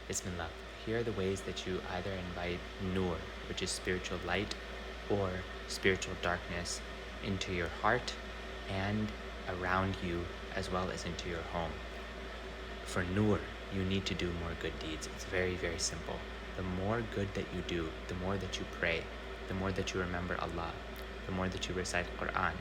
Bismillah. Here are the ways that you either invite noor, which is spiritual light, or spiritual darkness into your heart and around you, as well as into your home. For noor, you need to do more good deeds. It's very, very simple. The more good that you do, the more that you pray, the more that you remember Allah, the more that you recite Quran,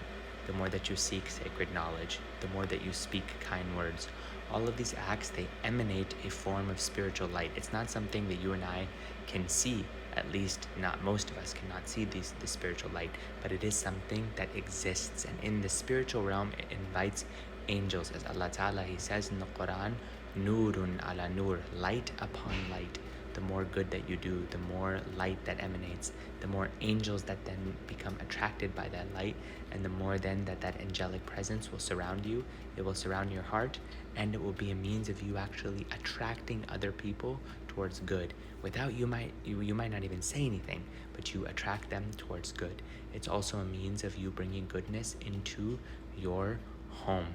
the more that you seek sacred knowledge, the more that you speak kind words. All of these acts, they emanate a form of spiritual light. It's not something that you and I can see. At least not most of us cannot see this spiritual light, but it is something that exists. And in the spiritual realm, it invites angels. As Allah Ta'ala, He says in the Quran, Noorun ala noor, light upon light. The more good that you do, the more light that emanates, the more angels that then become attracted by that light, and the more then that angelic presence will surround you. It will surround your heart, and it will be a means of you actually attracting other people towards good. Without you might not even say anything, but you attract them towards good. It's also a means of you bringing goodness into your home.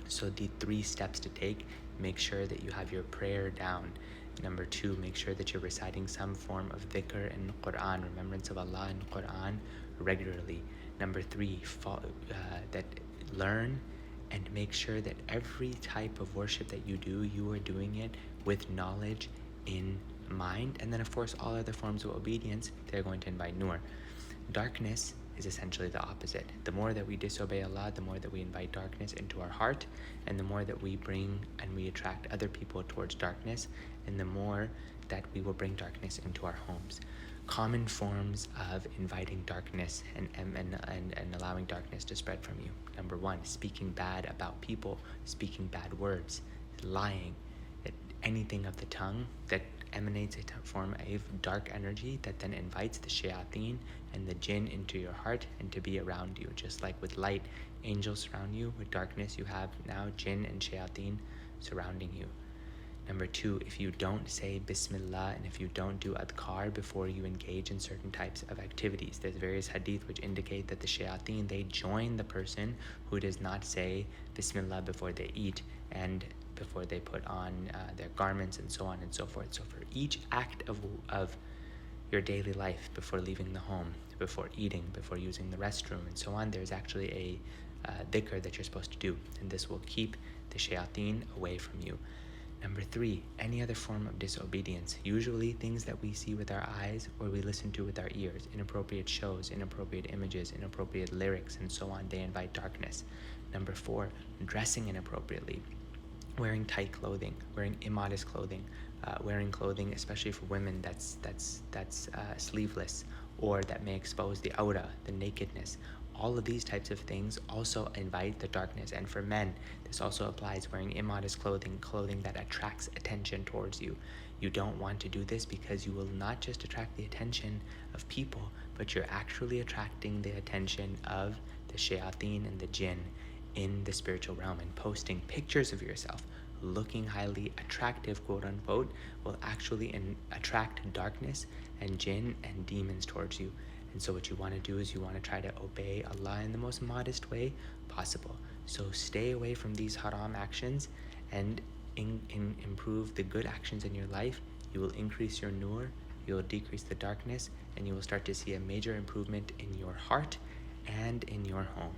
So the 3 steps to take: make sure that you have your prayer down. Number 2, make sure that you're reciting some form of dhikr in Quran, remembrance of Allah in Quran regularly. Number 3, that learn and make sure that every type of worship that you do, you are doing it with knowledge in mind. And then of course all other forms of obedience, they're going to invite noor. Darkness is essentially the opposite. The more that we disobey Allah, the more that we invite darkness into our heart, and the more that we bring and we attract other people towards darkness, and the more that we will bring darkness into our homes. Common forms of inviting darkness and allowing darkness to spread from you. Number 1, speaking bad about people, speaking bad words, lying, anything of the tongue that emanates a form of dark energy that then invites the shayateen and the jinn into your heart and to be around you. Just like with light, angels surround you. With darkness, you have now jinn and shayateen surrounding you. Number 2, if you don't say Bismillah and if you don't do adhkar before you engage in certain types of activities, there's various hadith which indicate that the shayateen, they join the person who does not say Bismillah before they eat and before they put on their garments and so on and so forth. So for each act of your daily life, before leaving the home, before eating, before using the restroom and so on, there's actually a dhikr that you're supposed to do, and this will keep the shayateen away from you. Number 3, any other form of disobedience, usually things that we see with our eyes or we listen to with our ears, inappropriate shows, inappropriate images, inappropriate lyrics, and so on, they invite darkness. Number 4, dressing inappropriately, wearing tight clothing, wearing immodest clothing, wearing clothing, especially for women, that's sleeveless or that may expose the aura, the nakedness. All of these types of things also invite the darkness. And for men, this also applies: wearing immodest clothing that attracts attention towards you. You don't want to do this because you will not just attract the attention of people, but you're actually attracting the attention of the shayateen and the jinn in the spiritual realm. And posting pictures of yourself looking highly attractive, quote unquote, will actually attract darkness and jinn and demons towards you. And so what you want to do is you want to try to obey Allah in the most modest way possible. So stay away from these haram actions and improve the good actions in your life. You will increase your noor, you will decrease the darkness, and you will start to see a major improvement in your heart and in your home.